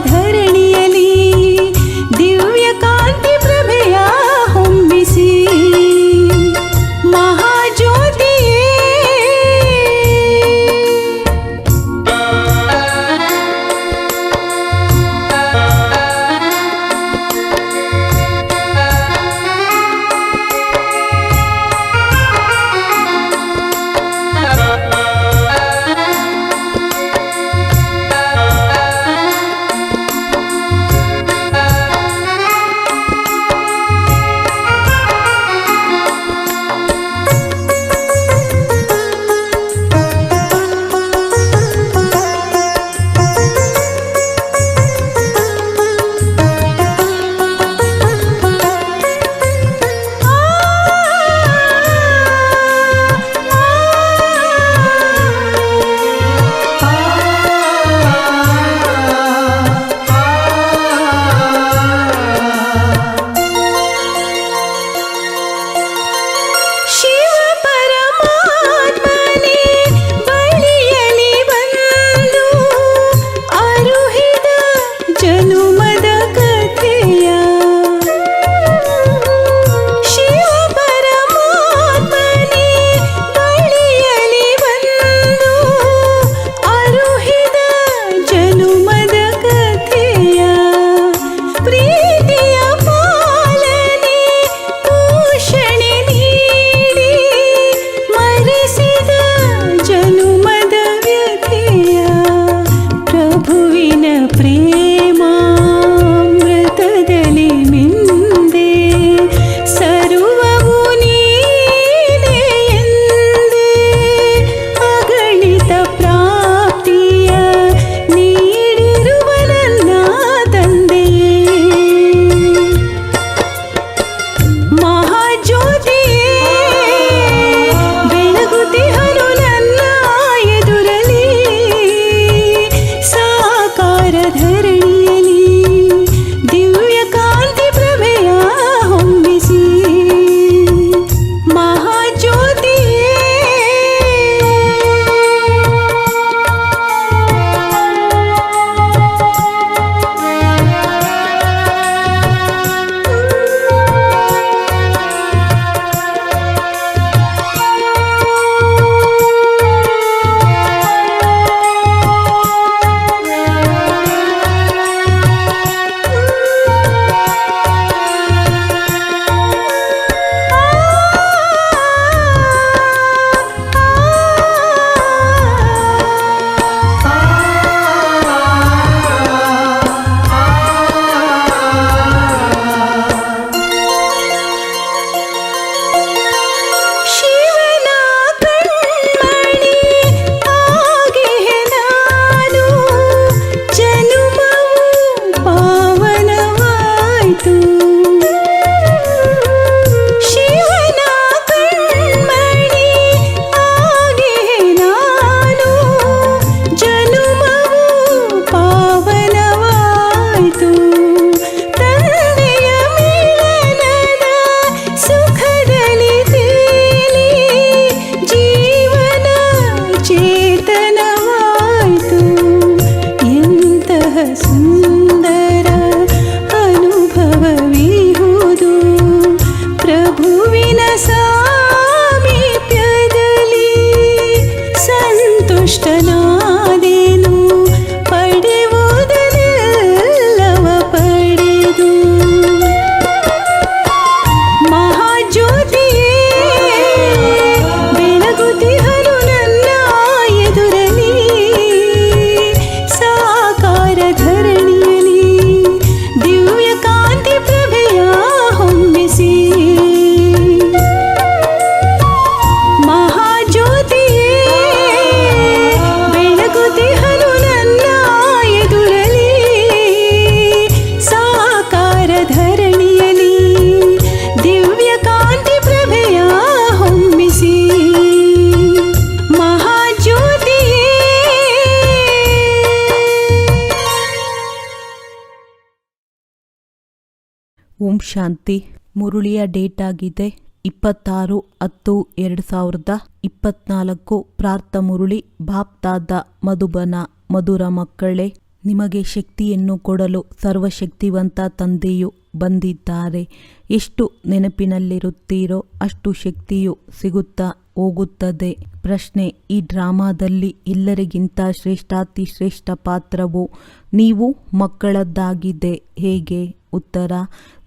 ಧರಣಿಯಲಿ ದಿವ್ಯ ಕಾಂತಿ ಓಂ ಶಾಂತಿ. ಮುರುಳಿಯ ಡೇಟ್ ಆಗಿದೆ 26/10/2024. ಪ್ರಾರ್ಥ ಮುರುಳಿ. ಬಾಪ್ತಾದ ಮಧುಬನ. ಮಧುರ ಮಕ್ಕಳೇ, ನಿಮಗೆ ಶಕ್ತಿಯನ್ನು ಕೊಡಲು ಸರ್ವಶಕ್ತಿವಂತ ತಂದೆಯು ಬಂದಿದ್ದಾರೆ. ಎಷ್ಟು ನೆನಪಿನಲ್ಲಿರುತ್ತೀರೋ ಅಷ್ಟು ಶಕ್ತಿಯು ಸಿಗುತ್ತಾ ಹೋಗುತ್ತದೆ. ಪ್ರಶ್ನೆ: ಈ ಡ್ರಾಮಾದಲ್ಲಿ ಎಲ್ಲರಿಗಿಂತ ಶ್ರೇಷ್ಠಾತಿ ಶ್ರೇಷ್ಠ ಪಾತ್ರವು ನೀವು ಮಕ್ಕಳದ್ದಾಗಿದೆ. ಹೇಗೆ? ಉತ್ತರ: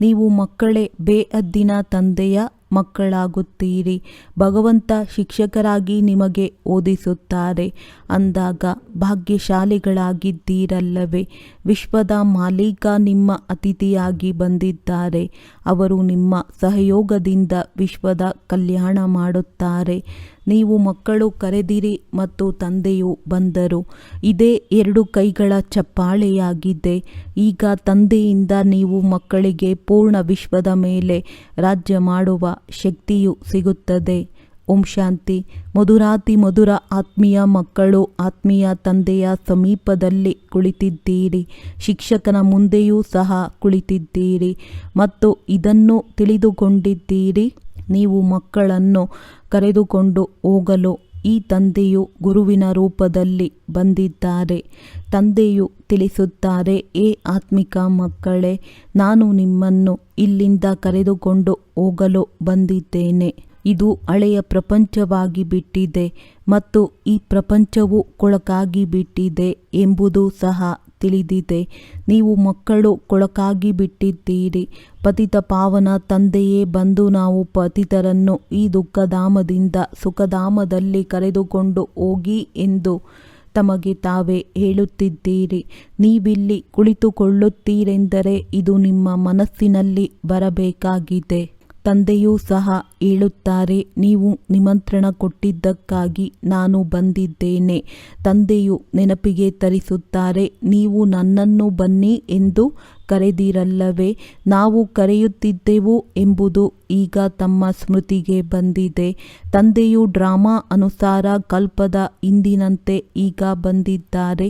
ನೀವು ಮಕ್ಕಳೇ ಬೇಹದ್ದಿನ ತಂದೆಯ ಮಕ್ಕಳಾಗುತ್ತೀರಿ. ಭಗವಂತ ಶಿಕ್ಷಕರಾಗಿ ನಿಮಗೆ ಓದಿಸುತ್ತಾರೆ ಅಂದಾಗ ಭಾಗ್ಯಶಾಲಿಗಳಾಗಿದ್ದೀರಲ್ಲವೇ? ವಿಶ್ವದ ಮಾಲೀಕ ನಿಮ್ಮ ಅತಿಥಿಯಾಗಿ ಬಂದಿದ್ದಾರೆ. ಅವರು ನಿಮ್ಮ ಸಹಯೋಗದಿಂದ ವಿಶ್ವದ ಕಲ್ಯಾಣ ಮಾಡುತ್ತಾರೆ. ನೀವು ಮಕ್ಕಳು ಕರೆದಿರಿ ಮತ್ತು ತಂದೆಯು ಬಂದರು. ಇದೇ 2 ಕೈಗಳ ಚಪ್ಪಾಳೆಯಾಗಿದೆ. ಈಗ ತಂದೆಯಿಂದ ನೀವು ಮಕ್ಕಳಿಗೆ ಪೂರ್ಣ ವಿಶ್ವದ ಮೇಲೆ ರಾಜ್ಯ ಮಾಡುವ ಶಕ್ತಿಯು ಸಿಗುತ್ತದೆ. ಓಂ ಶಾಂತಿ. ಮಧುರಾತಿ ಮಧುರ ಆತ್ಮೀಯ ಮಕ್ಕಳು, ಆತ್ಮೀಯ ತಂದೆಯ ಸಮೀಪದಲ್ಲಿ ಕುಳಿತಿದ್ದೀರಿ. ಶಿಕ್ಷಕನ ಮುಂದೆಯೂ ಸಹ ಕುಳಿತಿದ್ದೀರಿ ಮತ್ತು ಇದನ್ನು ತಿಳಿದುಕೊಂಡಿದ್ದೀರಿ. ನೀವು ಮಕ್ಕಳನ್ನು ಕರೆದುಕೊಂಡು ಹೋಗಲು ಈ ತಂದೆಯು ಗುರುವಿನ ರೂಪದಲ್ಲಿ ಬಂದಿದ್ದಾರೆ. ತಂದೆಯು ತಿಳಿಸುತ್ತಾರೆ, ಏ ಆತ್ಮಿಕ ಮಕ್ಕಳೇ, ನಾನು ನಿಮ್ಮನ್ನು ಇಲ್ಲಿಂದ ಕರೆದುಕೊಂಡು ಹೋಗಲು ಬಂದಿದ್ದೇನೆ. ಇದು ಹಳೆಯ ಪ್ರಪಂಚವಾಗಿ ಬಿಟ್ಟಿದೆ ಮತ್ತು ಈ ಪ್ರಪಂಚವು ಕೊಳಕಾಗಿ ಬಿಟ್ಟಿದೆ ಎಂಬುದು ಸಹ ತಿಳಿದಿದೆ. ನೀವು ಮಕ್ಕಳು ಕೊಳಕಾಗಿ ಬಿಟ್ಟಿದ್ದೀರಿ. ಪತಿತ ಪಾವನ ತಂದೆಯೇ ಬಂದು ನಾವು ಪತಿತರನ್ನು ಈ ದುಃಖಧಾಮದಿಂದ ಸುಖಧಾಮದಲ್ಲಿ ಕರೆದುಕೊಂಡು ಹೋಗಿ ಎಂದು ತಮಗೆ ತಾವೇ ಹೇಳುತ್ತಿದ್ದೀರಿ. ನೀವಿಲ್ಲಿ ಕುಳಿತುಕೊಳ್ಳುತ್ತೀರೆಂದರೆ ಇದು ನಿಮ್ಮ ಮನಸ್ಸಿನಲ್ಲಿ ಬರಬೇಕಾಗಿದೆ. ತಂದೆಯೂ ಸಹ ಹೇಳುತ್ತಾರೆ, ನೀವು ನಿಮಂತ್ರಣ ಕೊಟ್ಟಿದ್ದಕ್ಕಾಗಿ ನಾನು ಬಂದಿದ್ದೇನೆ. ತಂದೆಯು ನೆನಪಿಗೆ ತರಿಸುತ್ತಾರೆ, ನೀವು ನನ್ನನ್ನು ಬನ್ನಿ ಎಂದು ಕರೆದಿರಲ್ಲವೇ? ನಾವು ಕರೆಯುತ್ತಿದ್ದೆವು ಎಂಬುದು ಈಗ ತಮ್ಮ ಸ್ಮೃತಿಗೆ ಬಂದಿದೆ. ತಂದೆಯು ಡ್ರಾಮಾ ಅನುಸಾರ ಕಲ್ಪದ ಹಿಂದಿನಂತೆ ಈಗ ಬಂದಿದ್ದಾರೆ.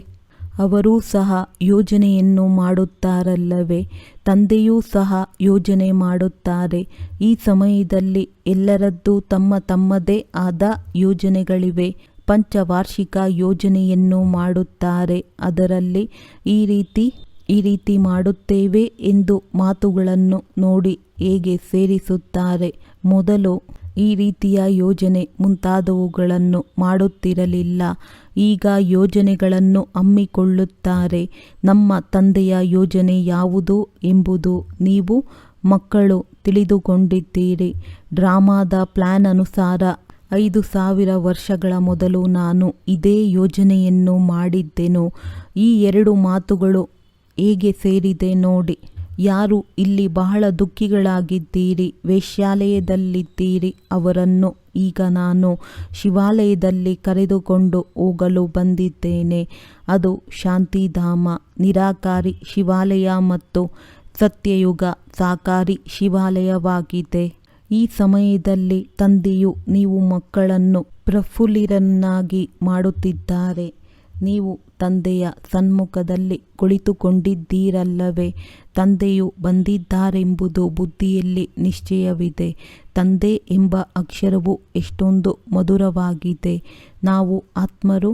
ಅವರೂ ಸಹ ಯೋಜನೆಯನ್ನು ಮಾಡುತ್ತಾರಲ್ಲವೇ? ತಂದೆಯೂ ಸಹ ಯೋಜನೆ ಮಾಡುತ್ತಾರೆ. ಈ ಸಮಯದಲ್ಲಿ ಎಲ್ಲರದ್ದು ತಮ್ಮ ತಮ್ಮದೇ ಆದ ಯೋಜನೆಗಳಿವೆ. ಪಂಚವಾರ್ಷಿಕ ಯೋಜನೆಯನ್ನು ಮಾಡುತ್ತಾರೆ. ಅದರಲ್ಲಿ ಈ ರೀತಿ ಮಾಡುತ್ತೇವೆ ಎಂದು ಮಾತುಗಳನ್ನು ನೋಡಿ ಹೇಗೆ ಸೇರಿಸುತ್ತಾರೆ. ಮೊದಲು ಈ ರೀತಿಯ ಯೋಜನೆ ಮುಂತಾದವುಗಳನ್ನು ಮಾಡುತ್ತಿರಲಿಲ್ಲ. ಈಗ ಯೋಜನೆಗಳನ್ನು ಹಮ್ಮಿಕೊಳ್ಳುತ್ತಾರೆ. ನಮ್ಮ ತಂದೆಯ ಯೋಜನೆ ಯಾವುದು ಎಂಬುದು ನೀವು ಮಕ್ಕಳು ತಿಳಿದುಕೊಂಡಿದ್ದೀರಿ. ಡ್ರಾಮಾದ ಪ್ಲಾನ್ ಅನುಸಾರ 5000 ವರ್ಷಗಳ ಮೊದಲು ನಾನು ಇದೇ ಯೋಜನೆಯನ್ನು ಮಾಡಿದ್ದೆನು. ಈ 2 ಮಾತುಗಳು ಹೇಗೆ ಸೇರಿದೆ ನೋಡಿ. ಯಾರು ಇಲ್ಲಿ ಬಹಳ ದುಃಖಿಗಳಾಗಿದ್ದೀರಿ, ವೇಶ್ಯಾಲಯದಲ್ಲಿದ್ದೀರಿ, ಅವರನ್ನು ಈಗ ನಾನು ಶಿವಾಲಯದಲ್ಲಿ ಕರೆದುಕೊಂಡು ಹೋಗಲು ಬಂದಿದ್ದೇನೆ. ಅದು ಶಾಂತಿಧಾಮ, ನಿರಾಕಾರಿ ಶಿವಾಲಯ ಮತ್ತು ಸತ್ಯಯುಗ ಸಾಕಾರಿ ಶಿವಾಲಯವಾಗಿದೆ. ಈ ಸಮಯದಲ್ಲಿ ತಂದೆಯು ನೀವು ಮಕ್ಕಳನ್ನು ಪ್ರಫುಲ್ಲಿರನ್ನಾಗಿ ಮಾಡುತ್ತಿದ್ದಾರೆ. ನೀವು ತಂದೆಯ ಸನ್ಮುಖದಲ್ಲಿ ಕುಳಿತುಕೊಂಡಿದ್ದೀರಲ್ಲವೇ? ತಂದೆಯು ಬಂದಿದ್ದಾರೆಂಬುದು ಬುದ್ಧಿಯಲ್ಲಿ ನಿಶ್ಚಯವಿದೆ. ತಂದೆ ಎಂಬ ಅಕ್ಷರವು ಎಷ್ಟೊಂದು ಮಧುರವಾಗಿದೆ. ನಾವು ಆತ್ಮರು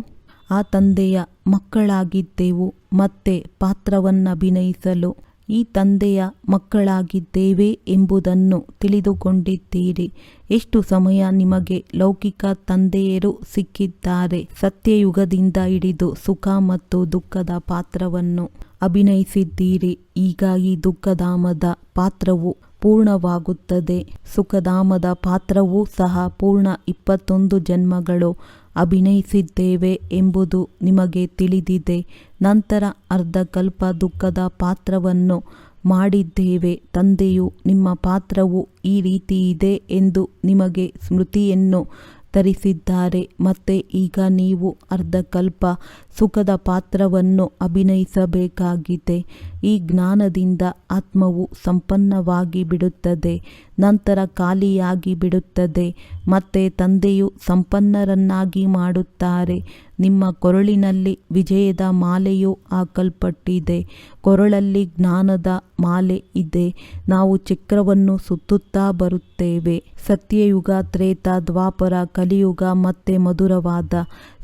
ಆ ತಂದೆಯ ಮಕ್ಕಳಾಗಿದ್ದೆವು ಮತ್ತೆ ಪಾತ್ರವನ್ನಭಿನಯಿಸಲು ಈ ತಂದೆಯ ಮಕ್ಕಳಾಗಿದ್ದೇವೆ ಎಂಬುದನ್ನು ತಿಳಿದುಕೊಂಡಿದ್ದೀರಿ. ಎಷ್ಟು ಸಮಯ ನಿಮಗೆ ಲೌಕಿಕ ತಂದೆಯರು ಸಿಕ್ಕಿದ್ದಾರೆ. ಸತ್ಯಯುಗದಿಂದ ಹಿಡಿದು ಸುಖ ಮತ್ತು ದುಃಖದ ಪಾತ್ರವನ್ನು ಅಭಿನಯಿಸಿದ್ದೀರಿ. ಈಗ ಈ ದುಃಖಧಾಮದ ಪಾತ್ರವು ಪೂರ್ಣವಾಗುತ್ತದೆ. ಸುಖಧಾಮದ ಪಾತ್ರವೂ ಸಹ ಪೂರ್ಣ 21 ಜನ್ಮಗಳು ಅಭಿನಯಿಸಿದ್ದೇವೆ ಎಂಬುದು ನಿಮಗೆ ತಿಳಿದಿದೆ. ನಂತರ ಅರ್ಧಕಲ್ಪ ದುಃಖದ ಪಾತ್ರವನ್ನು ಮಾಡಿದ್ದೇವೆ. ತಂದೆಯು ನಿಮ್ಮ ಪಾತ್ರವು ಈ ರೀತಿ ಇದೆ ಎಂದು ನಿಮಗೆ ಸ್ಮೃತಿಯನ್ನು ತರಿಸಿದ್ದಾರೆ. ಮತ್ತೆ ಈಗ ನೀವು ಅರ್ಧಕಲ್ಪ ಸುಖದ ಪಾತ್ರವನ್ನು ಅಭಿನಯಿಸಬೇಕಾಗಿದೆ. ಈ ಜ್ಞಾನದಿಂದ ಆತ್ಮವು ಸಂಪನ್ನವಾಗಿ ಬಿಡುತ್ತದೆ, ನಂತರ ಖಾಲಿಯಾಗಿ ಬಿಡುತ್ತದೆ. ಮತ್ತೆ ತಂದೆಯು ಸಂಪನ್ನರನ್ನಾಗಿ ಮಾಡುತ್ತಾರೆ. ನಿಮ್ಮ ಕೊರಳಿನಲ್ಲಿ ವಿಜಯದ ಮಾಲೆಯು ಹಾಕಲ್ಪಟ್ಟಿದೆ. ಕೊರಳಲ್ಲಿ ಜ್ಞಾನದ ಮಾಲೆ ಇದೆ. ನಾವು ಚಕ್ರವನ್ನು ಸುತ್ತುತ್ತಾ ಬರುತ್ತೇವೆ. ಸತ್ಯಯುಗ, ತ್ರೇತ, ದ್ವಾಪರ, ಕಲಿಯುಗ ಮತ್ತೆ ಮಧುರವಾದ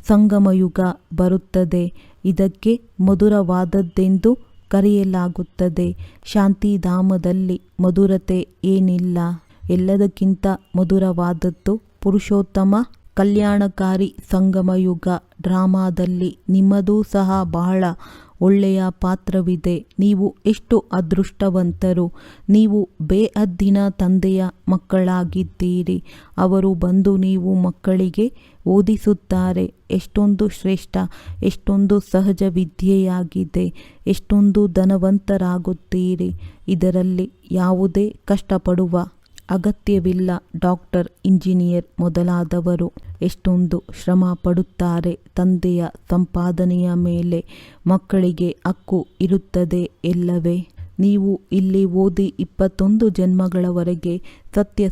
ಸಂಗಮಯುಗ ಬರುತ್ತದೆ. ಇದಕ್ಕೆ ಮಧುರವಾದದ್ದೆಂದು ಕರೆಯಲಾಗುತ್ತದೆ. ಶಾಂತಿಧಾಮದಲ್ಲಿ ಮಧುರತೆ ಏನಿಲ್ಲ. ಎಲ್ಲದಕ್ಕಿಂತ ಮಧುರವಾದದ್ದು ಪುರುಷೋತ್ತಮ ಕಲ್ಯಾಣಕಾರಿ ಸಂಗಮಯುಗ. ಡ್ರಾಮಾದಲ್ಲಿ ನಿಮ್ಮದೂ ಸಹ ಬಹಳ ಒಳ್ಳೆಯ ಪಾತ್ರವಿದೆ. ನೀವು ಎಷ್ಟು ಅದೃಷ್ಟವಂತರು. ನೀವು ಬೇಹದ್ದಿನ ತಂದೆಯ ಮಕ್ಕಳಾಗಿದ್ದೀರಿ. ಅವರು ಬಂದು ನೀವು ಮಕ್ಕಳಿಗೆ ಓದಿಸುತ್ತಾರೆ. ಎಷ್ಟೊಂದು ಶ್ರೇಷ್ಠ, ಎಷ್ಟೊಂದು ಸಹಜ ವಿದ್ಯೆಯಾಗಿದೆ, ಎಷ್ಟೊಂದು ಧನವಂತರಾಗುತ್ತೀರಿ. ಇದರಲ್ಲಿ ಯಾವುದೇ ಕಷ್ಟಪಡುವ ಅಗತ್ಯವಿಲ್ಲ. ಡಾಕ್ಟರ್, ಇಂಜಿನಿಯರ್ ಮೊದಲಾದವರು ಎಷ್ಟೊಂದು ಶ್ರಮ ಪಡುತ್ತಾರೆ. ತಂದೆಯ ಸಂಪಾದನೆಯ ಮೇಲೆ ಮಕ್ಕಳಿಗೆ ಹಕ್ಕು ಇರುತ್ತದೆ ಎಲ್ಲವೇ. ನೀವು ಇಲ್ಲಿ ಓದಿ 21 ಜನ್ಮಗಳವರೆಗೆ ಸತ್ಯ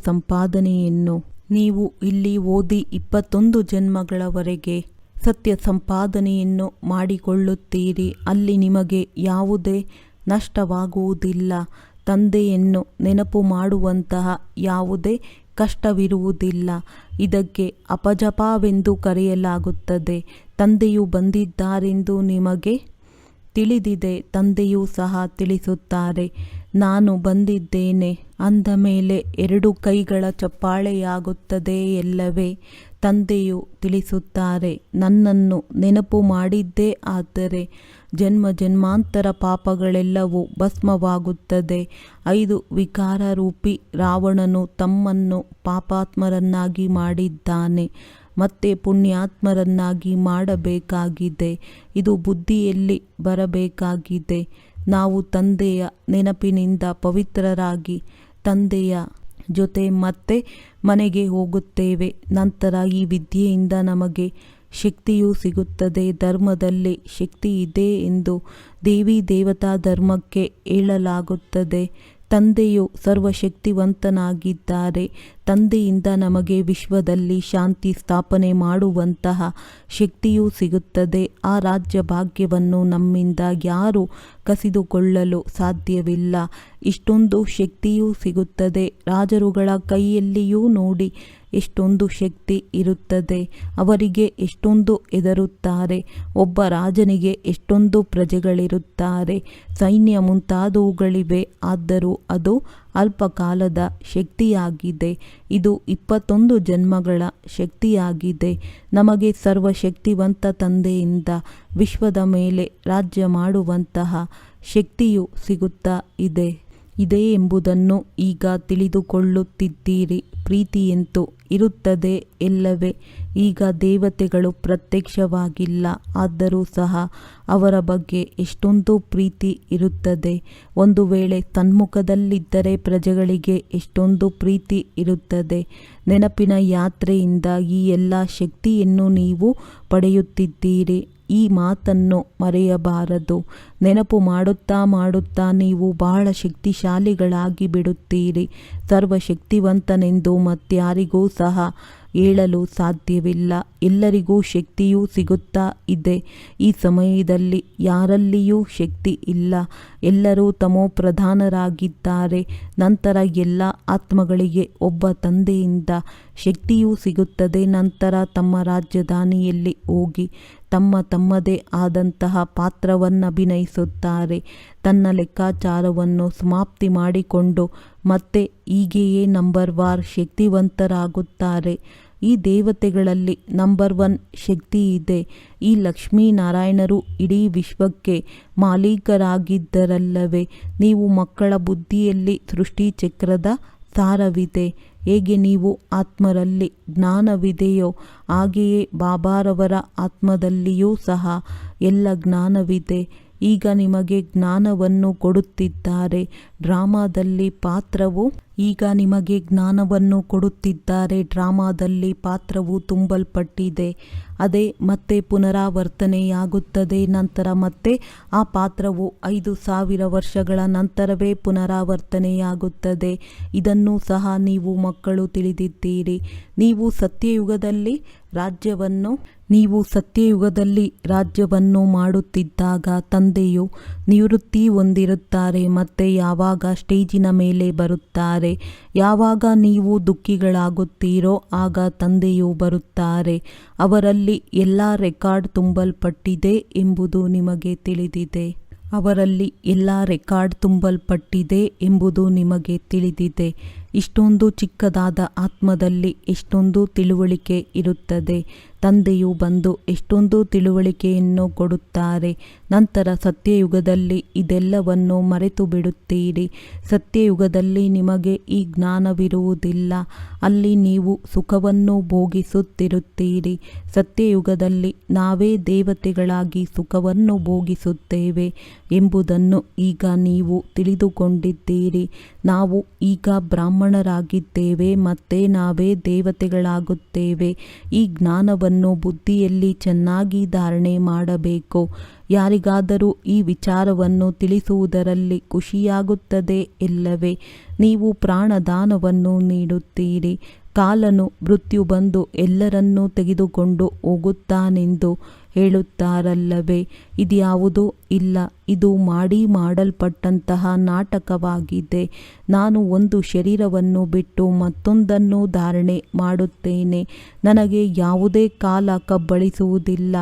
ಸಂಪಾದನೆಯನ್ನು ಮಾಡಿಕೊಳ್ಳುತ್ತೀರಿ. ಅಲ್ಲಿ ನಿಮಗೆ ಯಾವುದೇ ನಷ್ಟವಾಗುವುದಿಲ್ಲ. ತಂದೆಯನ್ನು ನೆನಪು ಮಾಡುವಂತಹ ಯಾವುದೇ ಕಷ್ಟವಿರುವುದಿಲ್ಲ. ಇದಕ್ಕೆ ಅಪಜಪವೆಂದು ಕರೆಯಲಾಗುತ್ತದೆ. ತಂದೆಯು ಬಂದಿದ್ದಾರೆಂದು ನಿಮಗೆ ತಿಳಿದಿದೆ. ತಂದೆಯೂ ಸಹ ತಿಳಿಸುತ್ತಾರೆ, ನಾನು ಬಂದಿದ್ದೇನೆ ಅಂದ ಮೇಲೆ 2 ಕೈಗಳ ಚಪ್ಪಾಳೆಯಾಗುತ್ತದೆ ಎಲ್ಲವೇ. ತಂದೆಯು ತಿಳಿಸುತ್ತಾರೆ, ನನ್ನನ್ನು ನೆನಪು ಮಾಡಿದ್ದೇ ಆದರೆ ಜನ್ಮ ಜನ್ಮಾಂತರ ಪಾಪಗಳೆಲ್ಲವೂ ಭಸ್ಮವಾಗುತ್ತದೆ. 5 ವಿಕಾರರೂಪಿ ರಾವಣನು ತಮ್ಮನ್ನು ಪಾಪಾತ್ಮರನ್ನಾಗಿ ಮಾಡಿದ್ದಾನೆ. ಮತ್ತೆ ಪುಣ್ಯಾತ್ಮರನ್ನಾಗಿ ಮಾಡಬೇಕಾಗಿದೆ. ಇದು ಬುದ್ಧಿಯಲ್ಲಿ ಬರಬೇಕಾಗಿದೆ. ನಾವು ತಂದೆಯ ನೆನಪಿನಿಂದ ಪವಿತ್ರರಾಗಿ ತಂದೆಯ ಜೊತೆ ಮತ್ತೆ ಮನೆಗೆ ಹೋಗುತ್ತೇವೆ. ನಂತರ ಈ ವಿದ್ಯೆಯಿಂದ ನಮಗೆ ಶಕ್ತಿಯೂ ಸಿಗುತ್ತದೆ. ಧರ್ಮದಲ್ಲಿ ಶಕ್ತಿ ಇದೆ ಎಂದು ದೇವಿ ದೇವತಾ ಧರ್ಮಕ್ಕೆ ಹೇಳಲಾಗುತ್ತದೆ. ತಂದೆಯು ಸರ್ವಶಕ್ತಿವಂತನಾಗಿದ್ದಾರೆ. ತಂದೆಯಿಂದ ನಮಗೆ ವಿಶ್ವದಲ್ಲಿ ಶಾಂತಿ ಸ್ಥಾಪನೆ ಮಾಡುವಂತಹ ಶಕ್ತಿಯೂ ಸಿಗುತ್ತದೆ. ಆ ರಾಜ್ಯ ಭಾಗ್ಯವನ್ನು ನಮ್ಮಿಂದ ಯಾರೂ ಕಸಿದುಕೊಳ್ಳಲು ಸಾಧ್ಯವಿಲ್ಲ. ಇಷ್ಟೊಂದು ಶಕ್ತಿಯೂ ಸಿಗುತ್ತದೆ. ರಾಜರುಗಳ ಕೈಯಲ್ಲಿಯೂ ನೋಡಿ ಎಷ್ಟೊಂದು ಶಕ್ತಿ ಇರುತ್ತದೆ. ಅವರಿಗೆ ಎಷ್ಟೊಂದು ಹೆದರುತ್ತಾರೆ. ಒಬ್ಬ ರಾಜನಿಗೆ ಎಷ್ಟೊಂದು ಪ್ರಜೆಗಳಿರುತ್ತಾರೆ. ಸೈನ್ಯ ಮುಂತಾದವುಗಳಿವೆ. ಆದರೂ ಅದು ಅಲ್ಪಕಾಲದ ಶಕ್ತಿಯಾಗಿದೆ. ಇದು 21 ಜನ್ಮಗಳ ಶಕ್ತಿಯಾಗಿದೆ. ನಮಗೆ ಸರ್ವಶಕ್ತಿವಂತ ತಂದೆಯಿಂದ ವಿಶ್ವದ ಮೇಲೆ ರಾಜ್ಯ ಮಾಡುವಂತಹ ಶಕ್ತಿಯು ಸಿಗುತ್ತಾ ಇದೆ ಎಂಬುದನ್ನು ಈಗ ತಿಳಿದುಕೊಳ್ಳುತ್ತಿದ್ದೀರಿ. ಪ್ರೀತಿಯಂತೂ ಇರುತ್ತದೆ ಎಲ್ಲವೇ. ಈಗ ದೇವತೆಗಳು ಪ್ರತ್ಯಕ್ಷವಾಗಿಲ್ಲ. ಆದರೂ ಸಹ ಅವರ ಬಗ್ಗೆ ಎಷ್ಟೊಂದು ಪ್ರೀತಿ ಇರುತ್ತದೆ. ಒಂದು ವೇಳೆ ಸನ್ಮುಖದಲ್ಲಿದ್ದರೆ ಪ್ರಜೆಗಳಿಗೆ ಎಷ್ಟೊಂದು ಪ್ರೀತಿ ಇರುತ್ತದೆ. ನೆನಪಿನ ಯಾತ್ರೆಯಿಂದ ಈ ಎಲ್ಲ ಶಕ್ತಿಯನ್ನು ನೀವು ಪಡೆಯುತ್ತಿದ್ದೀರಿ. ಈ ಮಾತನ್ನು ಮರೆಯಬಾರದು. ನೆನಪು ಮಾಡುತ್ತಾ ನೀವು ಬಹಳ ಶಕ್ತಿಶಾಲಿಗಳಾಗಿ ಬಿಡುತ್ತೀರಿ. ಸರ್ವಶಕ್ತಿವಂತನೆಂದು ಮತ್ಯಾರಿಗೂ ಸಹ ಹೇಳಲು ಸಾಧ್ಯವಿಲ್ಲ. ಎಲ್ಲರಿಗೂ ಶಕ್ತಿಯೂ ಸಿಗುತ್ತಾ ಇದೆ. ಈ ಸಮಯದಲ್ಲಿ ಯಾರಲ್ಲಿಯೂ ಶಕ್ತಿ ಇಲ್ಲ. ಎಲ್ಲರೂ ತಮೋಪ್ರಧಾನರಾಗಿದ್ದಾರೆ. ನಂತರ ಎಲ್ಲ ಆತ್ಮಗಳಿಗೆ ಒಬ್ಬ ತಂದೆಯಿಂದ ಶಕ್ತಿಯೂ ಸಿಗುತ್ತದೆ. ನಂತರ ತಮ್ಮ ರಾಜಧಾನಿಯಲ್ಲಿ ಹೋಗಿ ತಮ್ಮದೇ ಆದಂತಹ ಪಾತ್ರವನ್ನಭಿನಯಿಸುತ್ತಾರೆ. ತನ್ನ ಲೆಕ್ಕಾಚಾರವನ್ನು ಸಮಾಪ್ತಿ ಮಾಡಿಕೊಂಡು ಮತ್ತೆ ಹೀಗೆಯೇ ನಂಬರ್ ವಾರ್ ಶಕ್ತಿವಂತರಾಗುತ್ತಾರೆ. ಈ ದೇವತೆಗಳಲ್ಲಿ ನಂಬರ್ 1 ಶಕ್ತಿ ಇದೆ. ಈ ಲಕ್ಷ್ಮೀನಾರಾಯಣರು ಇಡೀ ವಿಶ್ವಕ್ಕೆ ಮಾಲೀಕರಾಗಿದ್ದರಲ್ಲವೇ. ನೀವು ಮಕ್ಕಳ ಬುದ್ಧಿಯಲ್ಲಿ ಸೃಷ್ಟಿಚಕ್ರದ ಸಾರವಿದೆ. ಹೇಗೆ ನೀವು ಆತ್ಮರಲ್ಲಿ ಜ್ಞಾನವಿದೆಯೋ ಹಾಗೆಯೇ ಬಾಬಾರವರ ಆತ್ಮದಲ್ಲಿಯೂ ಸಹ ಎಲ್ಲ ಜ್ಞಾನವಿದೆ. ಈಗ ನಿಮಗೆ ಜ್ಞಾನವನ್ನು ಕೊಡುತ್ತಿದ್ದಾರೆ. ಡ್ರಾಮಾದಲ್ಲಿ ಪಾತ್ರವು ತುಂಬಲ್ಪಟ್ಟಿದೆ. ಅದೇ ಮತ್ತೆ ಪುನರಾವರ್ತನೆಯಾಗುತ್ತದೆ. ನಂತರ ಮತ್ತೆ ಆ ಪಾತ್ರವು 5,000 ವರ್ಷಗಳ ನಂತರವೇ ಪುನರಾವರ್ತನೆಯಾಗುತ್ತದೆ. ಇದನ್ನು ಸಹ ನೀವು ಮಕ್ಕಳು ತಿಳಿದಿದ್ದೀರಿ. ನೀವು ಸತ್ಯಯುಗದಲ್ಲಿ ರಾಜ್ಯವನ್ನು ಮಾಡುತ್ತಿದ್ದಾಗ ತಂದೆಯು ನಿವೃತ್ತಿ ಹೊಂದಿರುತ್ತಾರೆ ಮತ್ತು ಯಾವಾಗ ಸ್ಟೇಜಿನ ಮೇಲೆ ಬರುತ್ತಾರೆ, ಯಾವಾಗ ನೀವು ದುಃಖಿಗಳಾಗುತ್ತೀರೋ ಆಗ ತಂದೆಯು ಬರುತ್ತಾರೆ. ಅವರಲ್ಲಿ ಎಲ್ಲ ರೆಕಾರ್ಡ್ ತುಂಬಲ್ಪಟ್ಟಿದೆ ಎಂಬುದು ನಿಮಗೆ ತಿಳಿದಿದೆ. ಇಷ್ಟೊಂದು ಚಿಕ್ಕದಾದ ಆತ್ಮದಲ್ಲಿ ಎಷ್ಟೊಂದು ತಿಳುವಳಿಕೆ ಇರುತ್ತದೆ. ತಂದೆಯು ಬಂದು ಎಷ್ಟೊಂದು ತಿಳುವಳಿಕೆಯನ್ನು ಕೊಡುತ್ತಾರೆ. ನಂತರ ಸತ್ಯಯುಗದಲ್ಲಿ ಇದೆಲ್ಲವನ್ನು ಮರೆತು ಬಿಡುತ್ತೀರಿ. ಸತ್ಯಯುಗದಲ್ಲಿ ನಿಮಗೆ ಈ ಜ್ಞಾನವಿರುವುದಿಲ್ಲ. ಅಲ್ಲಿ ನೀವು ಸುಖವನ್ನು ಭೋಗಿಸುತ್ತಿರುತ್ತೀರಿ. ಸತ್ಯಯುಗದಲ್ಲಿ ನಾವೇ ದೇವತೆಗಳಾಗಿ ಸುಖವನ್ನು ಭೋಗಿಸುತ್ತೇವೆ ಎಂಬುದನ್ನು ಈಗ ನೀವು ತಿಳಿದುಕೊಂಡಿದ್ದೀರಿ. ನಾವು ಈಗ ಬ್ರಾಹ್ಮಣರಾಗಿದ್ದೇವೆ ಮತ್ತೆ ನಾವೇ ದೇವತೆಗಳಾಗುತ್ತೇವೆ. ಈ ಜ್ಞಾನವನ್ನು ಬುದ್ಧಿಯಲ್ಲಿ ಚೆನ್ನಾಗಿ ಧಾರಣೆ ಮಾಡಬೇಕು. ಯಾರಿಗಾದರೂ ಈ ವಿಚಾರವನ್ನು ತಿಳಿಸುವುದರಲ್ಲಿ ಖುಷಿಯಾಗುತ್ತದೆ ಇಲ್ಲವೇ? ನೀವು ಪ್ರಾಣದಾನವನ್ನು ನೀಡುತ್ತೀರಿ. ಕಾಲನು ಮೃತ್ಯು ಬಂದು ಎಲ್ಲರನ್ನೂ ತೆಗೆದುಕೊಂಡು ಹೋಗುತ್ತಾನೆಂದು ಹೇಳುತ್ತಾರಲ್ಲವೇ? ಇದ್ಯಾವುದೂ ಇಲ್ಲ. ಇದು ಮಾಡಲ್ಪಟ್ಟಂತಹ ನಾಟಕವಾಗಿದೆ. ನಾನು ಒಂದು ಶರೀರವನ್ನು ಬಿಟ್ಟು ಮತ್ತೊಂದನ್ನು ಧಾರಣೆ ಮಾಡುತ್ತೇನೆ. ನನಗೆ ಯಾವುದೇ ಕಾಲ ಕಬ್ಬಳಿಸುವುದಿಲ್ಲ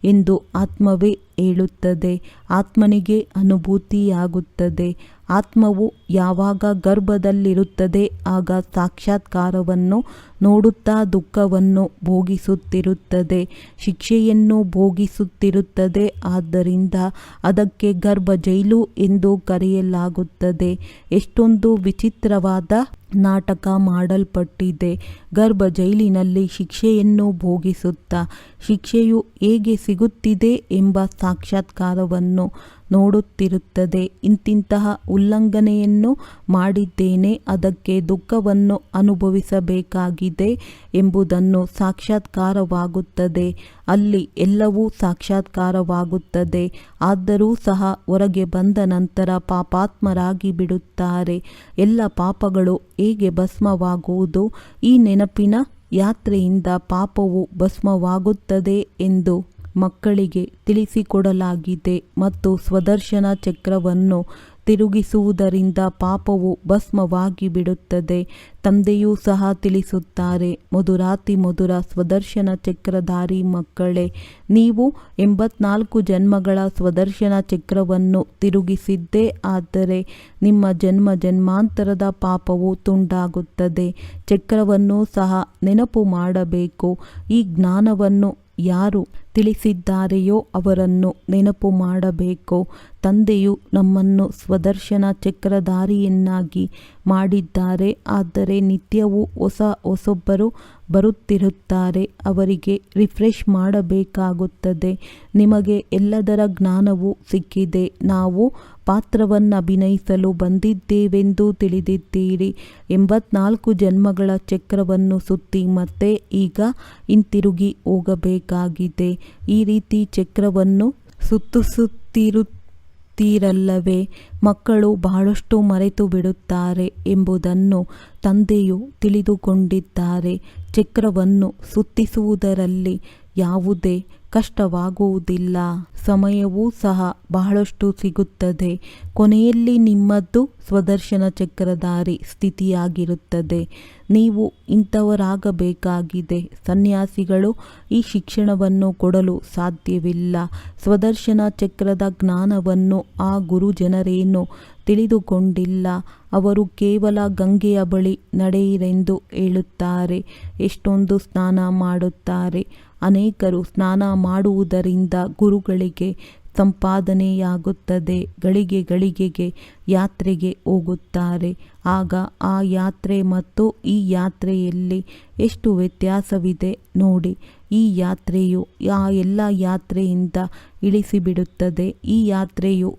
ಎಂದು ಆತ್ಮವೇ ಹೇಳುತ್ತದೆ. ಆತ್ಮನಿಗೆ ಅನುಭೂತಿಯಾಗುತ್ತದೆ. ಆತ್ಮವು ಯಾವಾಗ ಗರ್ಭದಲ್ಲಿರುತ್ತದೆ ಆಗ ಸಾಕ್ಷಾತ್ಕಾರವನ್ನು ನೋಡುತ್ತಾ ದುಃಖವನ್ನು ಭೋಗಿಸುತ್ತಿರುತ್ತದೆ, ಶಿಕ್ಷೆಯನ್ನು ಭೋಗಿಸುತ್ತಿರುತ್ತದೆ. ಆದ್ದರಿಂದ ಅದಕ್ಕೆ ಗರ್ಭ ಜೈಲು ಎಂದು ಕರೆಯಲಾಗುತ್ತದೆ. ಎಷ್ಟೊಂದು ವಿಚಿತ್ರವಾದ ನಾಟಕ ಮಾಡಲ್ಪಟ್ಟಿದೆ. ಗರ್ಭ ಜೈಲಿನಲ್ಲಿ ಶಿಕ್ಷೆಯನ್ನು ಭೋಗಿಸುತ್ತಾ ಶಿಕ್ಷೆಯು ಹೇಗೆ ಸಿಗುತ್ತಿದೆ ಎಂಬ ಸಾಕ್ಷಾತ್ಕಾರವನ್ನು ನೋಡುತ್ತಿರುತ್ತದೆ. ಇಂತಿಂತಹ ಉಲ್ಲಂಘನೆಯನ್ನು ಮಾಡಿದ್ದೇನೆ, ಅದಕ್ಕೆ ದುಃಖವನ್ನು ಅನುಭವಿಸಬೇಕಾಗಿದೆ ಎಂಬುದನ್ನು ಸಾಕ್ಷಾತ್ಕಾರವಾಗುತ್ತದೆ. ಅಲ್ಲಿ ಎಲ್ಲವೂ ಸಾಕ್ಷಾತ್ಕಾರವಾಗುತ್ತದೆ. ಆದರೂ ಸಹ ಹೊರಗೆ ಬಂದ ನಂತರ ಪಾಪಾತ್ಮರಾಗಿ ಬಿಡುತ್ತಾರೆ. ಎಲ್ಲ ಪಾಪಗಳು ಹೇಗೆ ಭಸ್ಮವಾಗುವುದು? ಈ ನೆನಪಿನ ಯಾತ್ರೆಯಿಂದ ಪಾಪವು ಭಸ್ಮವಾಗುತ್ತದೆ ಎಂದು ಮಕ್ಕಳಿಗೆ ತಿಳಿಸಿಕೊಡಲಾಗಿದೆ ಮತ್ತು ಸ್ವದರ್ಶನ ಚಕ್ರವನ್ನು ತಿರುಗಿಸುವುದರಿಂದ ಪಾಪವು ಭಸ್ಮವಾಗಿ ಬಿಡುತ್ತದೆ. ತಂದೆಯೂ ಸಹ ತಿಳಿಸುತ್ತಾರೆ, ಮಧುರಾತಿ ಮಧುರ ಸ್ವದರ್ಶನ ಚಕ್ರಧಾರಿ ಮಕ್ಕಳೇ, ನೀವು 84 ಜನ್ಮಗಳ ಸ್ವದರ್ಶನ ಚಕ್ರವನ್ನು ತಿರುಗಿಸಿದ್ದೇ ಆದರೆ ನಿಮ್ಮ ಜನ್ಮಾಂತರದ ಪಾಪವು ತುಂಡಾಗುತ್ತದೆ. ಚಕ್ರವನ್ನು ಸಹ ನೆನಪು ಮಾಡಬೇಕು. ಈ ಜ್ಞಾನವನ್ನು ಯಾರು ತಿಳಿಸಿದ್ದಾರೆಯೋ ಅವರನ್ನು ನೆನಪು ಮಾಡಬೇಕು. ತಂದೆಯು ನಮ್ಮನ್ನು ಸ್ವದರ್ಶನ ಚಕ್ರಧಾರಿಯನ್ನಾಗಿ ಮಾಡಿದ್ದಾರೆ. ಆದರೆ ನಿತ್ಯವೂ ಹೊಸೊಬ್ಬರು ಬರುತ್ತಿರುತ್ತಾರೆ. ಅವರಿಗೆ ರಿಫ್ರೆಶ್ ಮಾಡಬೇಕಾಗುತ್ತದೆ. ನಿಮಗೆ ಎಲ್ಲದರ ಜ್ಞಾನವೂ ಸಿಕ್ಕಿದೆ. ನಾವು ಪಾತ್ರವನ್ನಭಿನಯಿಸಲು ಬಂದಿದ್ದೇವೆಂದು ತಿಳಿದಿದ್ದೀರಿ. 84 ಜನ್ಮಗಳ ಚಕ್ರವನ್ನು ಸುತ್ತಿ ಮತ್ತೆ ಈಗ ಹಿಂತಿರುಗಿ ಹೋಗಬೇಕಾಗಿದೆ. ಈ ರೀತಿ ಚಕ್ರವನ್ನು ಸುತ್ತಿಸುತ್ತಿರುತ್ತೀರಲ್ಲವೇ? ಮಕ್ಕಳು ಬಹಳಷ್ಟು ಮರೆತು ಬಿಡುತ್ತಾರೆ ಎಂಬುದನ್ನು ತಂದೆಯು ತಿಳಿದುಕೊಂಡಿದ್ದಾರೆ. ಚಕ್ರವನ್ನು ಸುತ್ತಿಸುವುದರಲ್ಲಿ ಯಾವುದೇ ಕಷ್ಟವಾಗುವುದಿಲ್ಲ. ಸಮಯವೂ ಸಹ ಬಹಳಷ್ಟು ಸಿಗುತ್ತದೆ. ಕೊನೆಯಲ್ಲಿ ನಿಮ್ಮದು ಸ್ವದರ್ಶನ ಚಕ್ರಧಾರಿ ಸ್ಥಿತಿಯಾಗಿರುತ್ತದೆ. ನೀವು ಇಂಥವರಾಗಬೇಕಾಗಿದೆ. ಸನ್ಯಾಸಿಗಳು ಈ ಶಿಕ್ಷಣವನ್ನು ಕೊಡಲು ಸಾಧ್ಯವಿಲ್ಲ. ಸ್ವದರ್ಶನ ಚಕ್ರದ ಜ್ಞಾನವನ್ನು ಆ ಗುರುಜನರೇನು ತಿಳಿದುಕೊಂಡಿಲ್ಲ. ಅವರು ಕೇವಲ ಗಂಗೆಯ ಬಳಿ ನಡೆಯಿರೆಂದು ಹೇಳುತ್ತಾರೆ. ಎಷ್ಟೊಂದು ಸ್ನಾನ ಮಾಡುತ್ತಾರೆ. ಅನೇಕರು ಸ್ನಾನ ಮಾಡುವುದರಿಂದ ಗುರುಗಳಿಗೆ ಸಂಪಾದನೆಯಾಗುತ್ತದೆ. ಗಳಿಗೆಗೆ ಯಾತ್ರೆಗೆ ಹೋಗುತ್ತಾರೆ. ಆಗ ಆ ಯಾತ್ರೆ ಮತ್ತು ಈ ಯಾತ್ರೆಯಲ್ಲಿ ಎಷ್ಟು ವ್ಯತ್ಯಾಸವಿದೆ ನೋಡಿ. ಈ ಯಾತ್ರೆಯು ಆ ಎಲ್ಲ ಯಾತ್ರೆಯಿಂದ ಇಳಿಸಿಬಿಡುತ್ತದೆ. ಈ ಯಾತ್ರೆಯು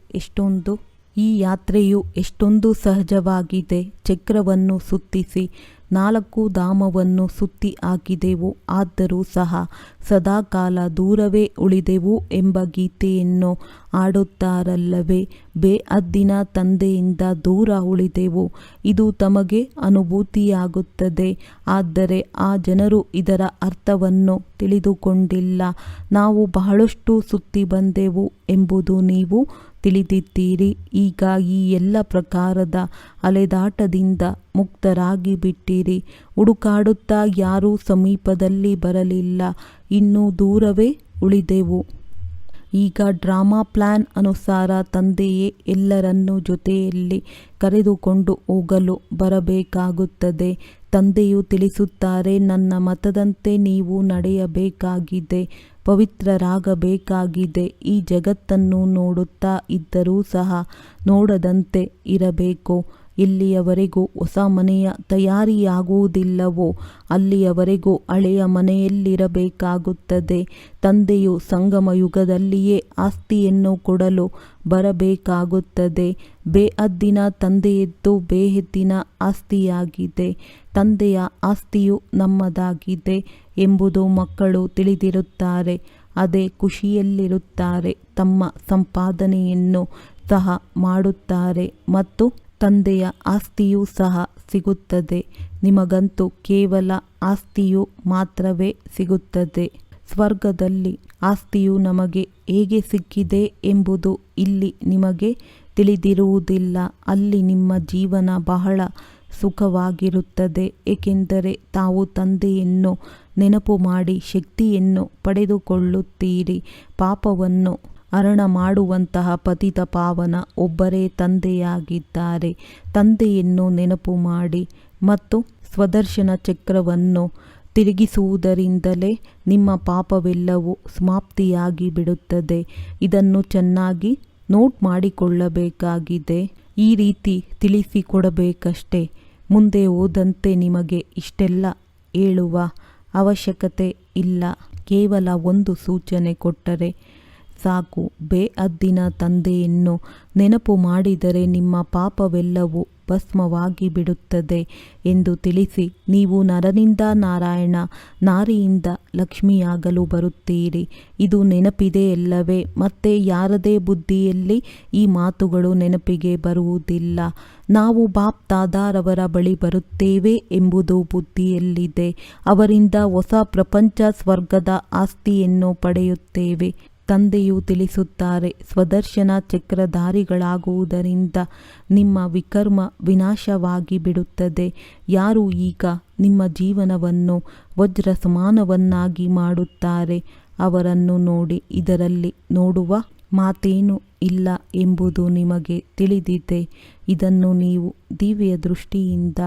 ಎಷ್ಟೊಂದು ಸಹಜವಾಗಿದೆ. ಚಕ್ರವನ್ನು ಸುತ್ತಿಸಿ 4 ಧಾಮವನ್ನು ಸುತ್ತಿ ಹಾಕಿದೆವು, ಆದರೂ ಸಹ ಸದಾಕಾಲ ದೂರವೇ ಉಳಿದೆವು ಎಂಬ ಗೀತೆಯನ್ನು ಹಾಡುತ್ತಾರಲ್ಲವೇ. ಬೇಅದ್ದಿನ ತಂದೆಯಿಂದ ದೂರ ಉಳಿದೆವು, ಇದು ತಮಗೆ ಅನುಭೂತಿಯಾಗುತ್ತದೆ. ಆದರೆ ಆ ಜನರು ಇದರ ಅರ್ಥವನ್ನು ತಿಳಿದುಕೊಂಡಿಲ್ಲ. ನಾವು ಬಹಳಷ್ಟು ಸುತ್ತಿ ಬಂದೆವು ಎಂಬುದು ನೀವು ತಿಳಿದಿದ್ದೀರಿ. ಈಗ ಈ ಎಲ್ಲ ಪ್ರಕಾರದ ಅಲೆದಾಟದಿಂದ ಮುಕ್ತರಾಗಿ ಬಿಟ್ಟಿರಿ. ಹುಡುಕಾಡುತ್ತಾ ಯಾರೂ ಸಮೀಪದಲ್ಲಿ ಬರಲಿಲ್ಲ, ಇನ್ನೂ ದೂರವೇ ಉಳಿದೆವು. ಈಗ ಡ್ರಾಮಾ ಪ್ಲಾನ್ ಅನುಸಾರ ತಂದೆಯೇ ಎಲ್ಲರನ್ನೂ ಜೊತೆಯಲ್ಲಿ ಕರೆದುಕೊಂಡು ಹೋಗಲು ಬರಬೇಕಾಗುತ್ತದೆ. ತಂದೆಯು ತಿಳಿಸುತ್ತಾರೆ, ನನ್ನ ಮತದಂತೆ ನೀವು ನಡೆಯಬೇಕಾಗಿದೆ, ಪವಿತ್ರರಾಗಬೇಕಾಗಿದೆ. ಈ ಜಗತ್ತನ್ನು ನೋಡುತ್ತಾ ಇದ್ದರೂ ಸಹ ನೋಡದಂತೆ ಇರಬೇಕು. ಎಲ್ಲಿಯವರೆಗೂ ಹೊಸ ಮನೆಯ ತಯಾರಿಯಾಗುವುದಿಲ್ಲವೋ ಅಲ್ಲಿಯವರೆಗೂ ಹಳೆಯ ಮನೆಯಲ್ಲಿರಬೇಕಾಗುತ್ತದೆ. ತಂದೆಯು ಸಂಗಮ ಯುಗದಲ್ಲಿಯೇ ಆಸ್ತಿಯನ್ನು ಕೊಡಲು ಬರಬೇಕಾಗುತ್ತದೆ. ಬೇಅದ್ದಿನ ತಂದೆಯದ್ದು ಬೇಹದ್ದಿನ ಆಸ್ತಿಯಾಗಿದೆ. ತಂದೆಯ ಆಸ್ತಿಯು ನಮ್ಮದಾಗಿದೆ ಎಂಬುದು ಮಕ್ಕಳು ತಿಳಿದಿರುತ್ತಾರೆ. ಅದೇ ಖುಷಿಯಲ್ಲಿರುತ್ತಾರೆ. ತಮ್ಮ ಸಂಪಾದನೆಯನ್ನು ಸಹ ಮಾಡುತ್ತಾರೆ ಮತ್ತು ತಂದೆಯ ಆಸ್ತಿಯೂ ಸಹ ಸಿಗುತ್ತದೆ. ನಿಮಗಂತೂ ಕೇವಲ ಆಸ್ತಿಯು ಮಾತ್ರವೇ ಸಿಗುತ್ತದೆ. ಸ್ವರ್ಗದಲ್ಲಿ ಆಸ್ತಿಯು ನಮಗೆ ಹೇಗೆ ಸಿಕ್ಕಿದೆ ಎಂಬುದು ಇಲ್ಲಿ ನಿಮಗೆ ತಿಳಿದಿರುವುದಿಲ್ಲ. ಅಲ್ಲಿ ನಿಮ್ಮ ಜೀವನ ಬಹಳ ಸುಖವಾಗಿರುತ್ತದೆ, ಏಕೆಂದರೆ ತಾವು ತಂದೆಯನ್ನು ನೆನಪು ಮಾಡಿ ಶಕ್ತಿಯನ್ನು ಪಡೆದುಕೊಳ್ಳುತ್ತೀರಿ. ಪಾಪವನ್ನು ಹರಣ ಮಾಡುವಂತಹ ಪತಿತ ಪಾವನ ಒಬ್ಬರೇ ತಂದೆಯಾಗಿದ್ದಾರೆ. ತಂದೆಯನ್ನು ನೆನಪು ಮಾಡಿ ಮತ್ತು ಸ್ವದರ್ಶನ ಚಕ್ರವನ್ನು ತಿರುಗಿಸುವುದರಿಂದಲೇ ನಿಮ್ಮ ಪಾಪವೆಲ್ಲವೂ ಸಮಾಪ್ತಿಯಾಗಿ ಬಿಡುತ್ತದೆ. ಇದನ್ನು ಚೆನ್ನಾಗಿ ನೋಟ್ ಮಾಡಿಕೊಳ್ಳಬೇಕಾಗಿದೆ. ಈ ರೀತಿ ತಿಳಿಸಿಕೊಡಬೇಕಷ್ಟೇ. ಮುಂದೆ ಹೋದಂತೆ ನಿಮಗೆ ಇಷ್ಟೆಲ್ಲ ಹೇಳುವ ಅವಶ್ಯಕತೆ ಇಲ್ಲ. ಕೇವಲ ಒಂದು ಸೂಚನೆ ಕೊಟ್ಟರೆ ಸಾಕು. ಬೇಅದ್ದಿನ ತಂದೆಯನ್ನು ನೆನಪು ಮಾಡಿದರೆ ನಿಮ್ಮ ಪಾಪವೆಲ್ಲವೂ ಭಸ್ಮವಾಗಿ ಬಿಡುತ್ತದೆ ಎಂದು ತಿಳಿಸಿ ನೀವು ನರನಿಂದ ನಾರಾಯಣ, ನಾರಿಯಿಂದ ಲಕ್ಷ್ಮಿಯಾಗಲು ಬರುತ್ತೀರಿ. ಇದು ನೆನಪಿದೆಯಲ್ಲವೇ? ಮತ್ತೆ ಯಾರದೇ ಬುದ್ಧಿಯಲ್ಲಿ ಈ ಮಾತುಗಳು ನೆನಪಿಗೆ ಬರುವುದಿಲ್ಲ. ನಾವು ಬಾಪ್ ದಾದಾರವರ ಬಳಿ ಬರುತ್ತೇವೆ ಎಂಬುದು ಬುದ್ಧಿಯಲ್ಲಿದೆ. ಅವರಿಂದ ಹೊಸ ಪ್ರಪಂಚ ಸ್ವರ್ಗದ ಆಸ್ತಿಯನ್ನು ಪಡೆಯುತ್ತೇವೆ. ತಂದೆಯು ತಿಳಿಸುತ್ತಾರೆ, ಸ್ವದರ್ಶನ ಚಕ್ರಧಾರಿಗಳಾಗುವುದರಿಂದ ನಿಮ್ಮ ವಿಕರ್ಮ ವಿನಾಶವಾಗಿ ಬಿಡುತ್ತದೆ. ಯಾರು ಈಗ ನಿಮ್ಮ ಜೀವನವನ್ನು ವಜ್ರ ಸಮಾನವನ್ನಾಗಿ ಮಾಡುತ್ತಾರೆ ಅವರನ್ನು ನೋಡಿ. ಇದರಲ್ಲಿ ನೋಡುವ ಮಾತೇನೂ ಇಲ್ಲ ಎಂಬುದು ನಿಮಗೆ ತಿಳಿದಿದೆ. ಇದನ್ನು ನೀವು ದಿವ್ಯ ದೃಷ್ಟಿಯಿಂದ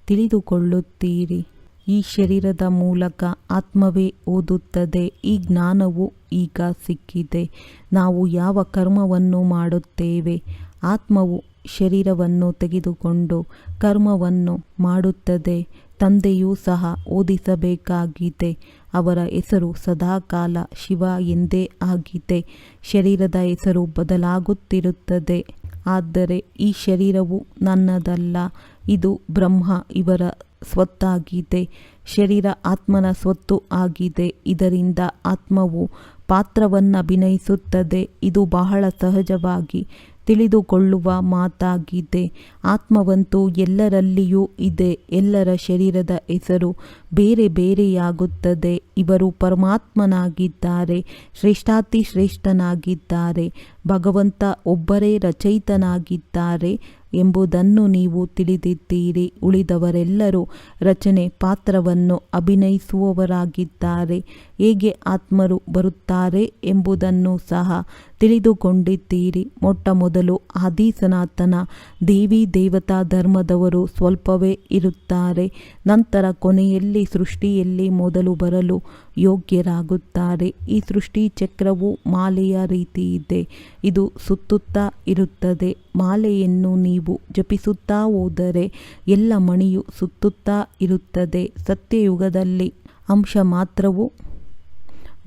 ತಿಳಿದುಕೊಳ್ಳುತ್ತೀರಿ. ಈ ಶರೀರದ ಮೂಲಕ ಆತ್ಮವೇ ಓದುತ್ತದೆ. ಈ ಜ್ಞಾನವು ಈಗ ಸಿಕ್ಕಿದೆ. ನಾವು ಯಾವ ಕರ್ಮವನ್ನು ಮಾಡುತ್ತೇವೆ, ಆತ್ಮವು ಶರೀರವನ್ನು ತೆಗೆದುಕೊಂಡು ಕರ್ಮವನ್ನು ಮಾಡುತ್ತದೆ. ತಂದೆಯೂ ಸಹ ಓದಿಸಬೇಕಾಗಿದೆ. ಅವರ ಹೆಸರು ಸದಾಕಾಲ ಶಿವ ಎಂದೇ ಆಗಿದೆ. ಶರೀರದ ಹೆಸರು ಬದಲಾಗುತ್ತಿರುತ್ತದೆ. ಆದರೆ ಈ ಶರೀರವು ನನ್ನದಲ್ಲ, ಇದು ಬ್ರಹ್ಮ ಇವರ ಸ್ವತ್ತಾಗಿದೆ. ಶರೀರ ಆತ್ಮನ ಸ್ವತ್ತು ಆಗಿದೆ. ಇದರಿಂದ ಆತ್ಮವು ಪಾತ್ರವನ್ನಭಿನಯಿಸುತ್ತದೆ. ಇದು ಬಹಳ ಸಹಜವಾಗಿ ತಿಳಿದುಕೊಳ್ಳುವ ಮಾತಾಗಿದೆ. ಆತ್ಮವಂತೂ ಎಲ್ಲರಲ್ಲಿಯೂ ಇದೆ. ಎಲ್ಲರ ಶರೀರದ ಹೆಸರು ಬೇರೆ ಬೇರೆಯಾಗುತ್ತದೆ. ಇವರು ಪರಮಾತ್ಮನಾಗಿದ್ದಾರೆ, ಶ್ರೇಷ್ಠಾತಿ ಶ್ರೇಷ್ಠನಾಗಿದ್ದಾರೆ. ಭಗವಂತ ಒಬ್ಬರೇ ರಚಯಿತನಾಗಿದ್ದಾರೆ ಎಂಬುದನ್ನು ನೀವು ತಿಳಿದಿದ್ದೀರಿ. ಉಳಿದವರೆಲ್ಲರೂ ರಚನೆ ಪಾತ್ರವನ್ನು ಅಭಿನಯಿಸುವವರಾಗಿದ್ದಾರೆ. ಹೇಗೆ ಆತ್ಮರು ಬರುತ್ತಾರೆ ಎಂಬುದನ್ನು ಸಹ ತಿಳಿದುಕೊಂಡಿದ್ದೀರಿ. ಮೊಟ್ಟ ಮೊದಲು ಆದಿ ಸನಾತನ ದೇವಿ ದೇವತಾ ಧರ್ಮದವರು ಸ್ವಲ್ಪವೇ ಇರುತ್ತಾರೆ. ನಂತರ ಕೊನೆಯಲ್ಲಿ ಸೃಷ್ಟಿಯಲ್ಲಿ ಮೊದಲು ಬರಲು ಯೋಗ್ಯರಾಗುತ್ತಾರೆ. ಈ ಸೃಷ್ಟಿ ಚಕ್ರವು ಮಾಲೆಯ ರೀತಿ ಇದೆ. ಇದು ಸುತ್ತುತ್ತಾ ಇರುತ್ತದೆ. ಮಾಲೆಯನ್ನು ನೀವು ಜಪಿಸುತ್ತಾ ಹೋದರೆ ಎಲ್ಲ ಮಣಿಯು ಸುತ್ತುತ್ತಾ ಇರುತ್ತದೆ. ಸತ್ಯಯುಗದಲ್ಲಿ ಅಂಶ ಮಾತ್ರವೂ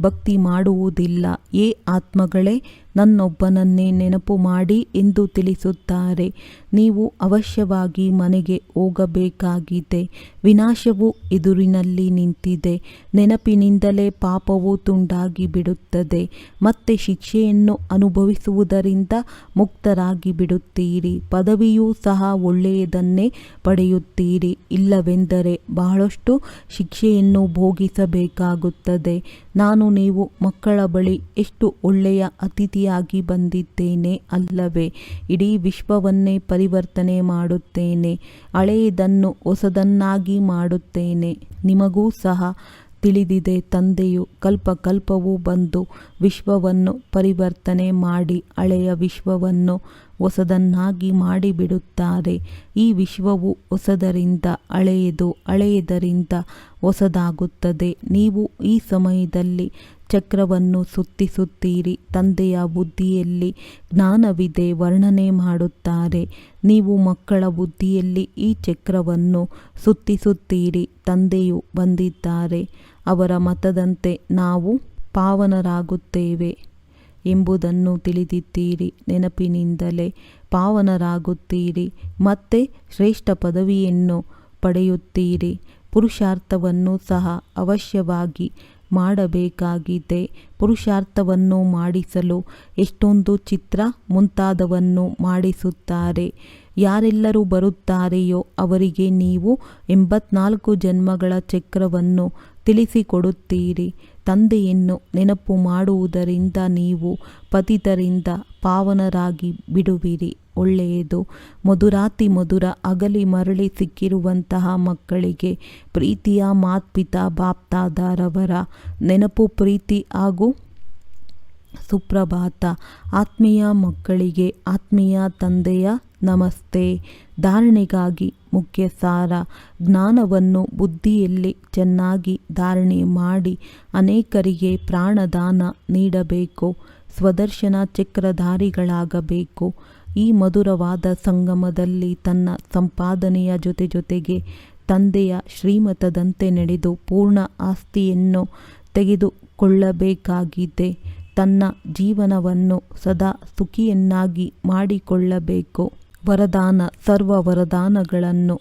ಭಕ್ತಿ ಮಾಡುವುದಿಲ್ಲ. ಏ ಆತ್ಮಗಳೇ, ನನ್ನೊಬ್ಬನನ್ನೇ ನೆನಪು ಮಾಡಿ ಎಂದು ತಿಳಿಸುತ್ತಾರೆ. ನೀವು ಅವಶ್ಯವಾಗಿ ಮನೆಗೆ ಹೋಗಬೇಕಾಗಿದೆ. ವಿನಾಶವು ಎದುರಿನಲ್ಲಿ ನಿಂತಿದೆ. ನೆನಪಿನಿಂದಲೇ ಪಾಪವು ತುಂಡಾಗಿ ಬಿಡುತ್ತದೆ. ಮತ್ತೆ ಶಿಕ್ಷೆಯನ್ನು ಅನುಭವಿಸುವುದರಿಂದ ಮುಕ್ತರಾಗಿ ಬಿಡುತ್ತೀರಿ. ಪದವಿಯೂ ಸಹ ಒಳ್ಳೆಯದನ್ನೇ ಪಡೆಯುತ್ತೀರಿ. ಇಲ್ಲವೆಂದರೆ ಬಹಳಷ್ಟು ಶಿಕ್ಷೆಯನ್ನು ಭೋಗಿಸಬೇಕಾಗುತ್ತದೆ. ನಾನು ನೀವು ಮಕ್ಕಳ ಬಳಿ ಎಷ್ಟು ಒಳ್ಳೆಯ ಅತಿಥಿಯಾಗಿ ಬಂದಿದ್ದೇನೆ ಅಲ್ಲವೇ? ಇಡೀ ವಿಶ್ವವನ್ನೇ ಪರಿವರ್ತನೆ ಮಾಡುತ್ತೇನೆ. ಹಳೆಯದನ್ನು ಹೊಸದನ್ನಾಗಿ ಮಾಡುತ್ತೇನೆ. ನಿಮಗೂ ಸಹ ತಿಳಿದಿದೆ, ತಂದೆಯು ಕಲ್ಪಕಲ್ಪವೂ ಬಂದು ವಿಶ್ವವನ್ನು ಪರಿವರ್ತನೆ ಮಾಡಿ ಹಳೆಯ ವಿಶ್ವವನ್ನು ಹೊಸದನ್ನಾಗಿ ಮಾಡಿಬಿಡುತ್ತಾರೆ. ಈ ವಿಶ್ವವು ಹೊಸದರಿಂದ ಹಳೆಯದು, ಹಳೆಯದರಿಂದ ಹೊಸದಾಗುತ್ತದೆ. ನೀವು ಈ ಸಮಯದಲ್ಲಿ ಚಕ್ರವನ್ನು ಸುತ್ತಿಸುತ್ತೀರಿ. ತಂದೆಯ ಬುದ್ಧಿಯಲ್ಲಿ ಜ್ಞಾನವಿದೆ ವರ್ಣನೆ ಮಾಡುತ್ತಾರೆ. ನೀವು ಮಕ್ಕಳ ಬುದ್ಧಿಯಲ್ಲಿ ಈ ಚಕ್ರವನ್ನು ಸುತ್ತಿಸುತ್ತೀರಿ. ತಂದೆಯು ಬಂದಿದ್ದಾರೆ. ಅವರ ಮತದಂತೆ ನಾವು ಪಾವನರಾಗುತ್ತೇವೆ ಎಂಬುದನ್ನು ತಿಳಿದಿದ್ದೀರಿ. ನೆನಪಿನಿಂದಲೇ ಪಾವನರಾಗುತ್ತೀರಿ. ಮತ್ತೆ ಶ್ರೇಷ್ಠ ಪದವಿಯನ್ನು ಪಡೆಯುತ್ತೀರಿ. ಪುರುಷಾರ್ಥವನ್ನು ಸಹ ಅವಶ್ಯವಾಗಿ ಮಾಡಬೇಕಾಗಿದೆ. ಪುರುಷಾರ್ಥವನ್ನು ಮಾಡಿಸಲು ಎಷ್ಟೊಂದು ಚಿತ್ರ ಮುಂತಾದವನ್ನು ಮಾಡಿಸುತ್ತಾರೆ. ಯಾರೆಲ್ಲರೂ ಬರುತ್ತಾರೆಯೋ ಅವರಿಗೆ ನೀವು 84 ಜನ್ಮಗಳ ಚಕ್ರವನ್ನು ತಿಳಿಸಿಕೊಡುತ್ತೀರಿ. ತಂದೆಯನ್ನು ನೆನಪು ಮಾಡುವುದರಿಂದ ನೀವು ಪತಿತರಿಂದ ಪಾವನರಾಗಿ ಬಿಡುವಿರಿ. ಒಳ್ಳೆಯದು. ಮಧುರಾತಿ ಮಧುರ ಅಗಲಿ ಮರಳಿ ಸಿಕ್ಕಿರುವಂತಹ ಮಕ್ಕಳಿಗೆ ಪ್ರೀತಿಯ ಮಾತ್ಪಿತಾ ಬಾಪ್ದಾದಾರವರ ನೆನಪು, ಪ್ರೀತಿ ಹಾಗೂ ಸುಪ್ರಭಾತ. ಆತ್ಮೀಯ ಮಕ್ಕಳಿಗೆ ಆತ್ಮೀಯ ತಂದೆಯ ನಮಸ್ತೆ. ಧಾರಣೆಗಾಗಿ ಮುಖ್ಯ ಸಾರ: ಜ್ಞಾನವನ್ನು ಬುದ್ಧಿಯಲ್ಲಿ ಚೆನ್ನಾಗಿ ಧಾರಣೆ ಮಾಡಿ ಅನೇಕರಿಗೆ ಪ್ರಾಣದಾನ ನೀಡಬೇಕು. ಸ್ವದರ್ಶನ ಚಕ್ರಧಾರಿಗಳಾಗಬೇಕು. ಈ ಮಧುರವಾದ ಸಂಗಮದಲ್ಲಿ ತನ್ನ ಸಂಪಾದನೆಯ ಜೊತೆಗೆ ತಂದೆಯ ಶ್ರೀಮತದಂತೆ ನಡೆದು ಪೂರ್ಣ ಆಸ್ತಿಯನ್ನು ತೆಗೆದುಕೊಳ್ಳಬೇಕಾಗಿದೆ. ತನ್ನ ಜೀವನವನ್ನು ಸದಾ ಸುಖಿಯನ್ನಾಗಿ ಮಾಡಿಕೊಳ್ಳಬೇಕು. ವರದಾನ: ಸರ್ವ ವರದಾನಗಳನ್ನು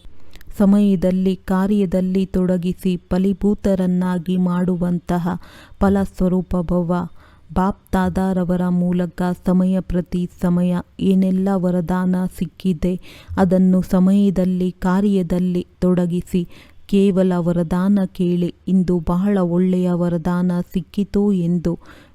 ಸಮಯದಲ್ಲಿ ಕಾರ್ಯದಲ್ಲಿ ತೊಡಗಿಸಿ ಫಲೀಭೂತರನ್ನಾಗಿ ಮಾಡುವಂತಹ ಫಲಸ್ವರೂಪ ಭವ. ಬಾಪ್ದಾದಾರವರ ಮೂಲಕ ಸಮಯ ಪ್ರತಿ ಸಮಯ ಏನೆಲ್ಲ ವರದಾನ ಸಿಕ್ಕಿದೆ ಅದನ್ನು ಸಮಯದಲ್ಲಿ ಕಾರ್ಯದಲ್ಲಿ ತೊಡಗಿಸಿ ಕೇವಲ ವರದಾನ ಕೇಳಿ. ಇಂದು ಬಹಳ ಒಳ್ಳೆಯ ವರದಾನ ಸಿಕ್ಕಿತು ಎಂದು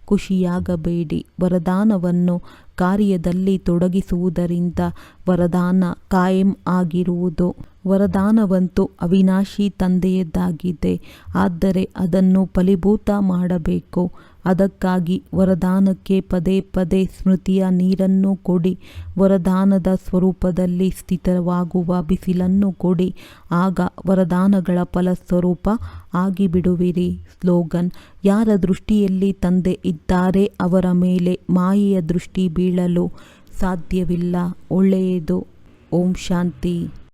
ಖುಷಿಯಾಗಬೇಡಿ. ವರದಾನವನ್ನು ಕಾರ್ಯದಲ್ಲಿ ತೊಡಗಿಸುವುದರಿಂದ ವರದಾನ ಕಾಯಂ ಆಗಿರುವುದು. ವರದಾನವಂತೂ ಅವಿನಾಶಿ ತಂದೆಯದ್ದಾಗಿದೆ. ಆದರೆ ಅದನ್ನು ಫಲೀಭೂತ ಮಾಡಬೇಕು. ಅದಕ್ಕಾಗಿ ವರದಾನಕ್ಕೆ ಪದೇ ಪದೇ ಸ್ಮೃತಿಯ ನೀರನ್ನು ಕೊಡಿ. ವರದಾನದ ಸ್ವರೂಪದಲ್ಲಿ ಸ್ಥಿತವಾಗುವ ಬಿಸಿಲನ್ನು ಕೊಡಿ. ಆಗ ವರದಾನಗಳ ಫಲಸ್ವರೂಪ ಆಗಿಬಿಡುವಿರಿ. ಸ್ಲೋಗನ್: ಯಾರ ದೃಷ್ಟಿಯಲ್ಲಿ ತಂದೆ ಇದ್ದಾರೆ ಅವರ ಮೇಲೆ ಮಾಯೆಯ ದೃಷ್ಟಿ ಬೀಳಲು ಸಾಧ್ಯವಿಲ್ಲ. ಒಳ್ಳೆಯದು. ಓಂ ಶಾಂತಿ.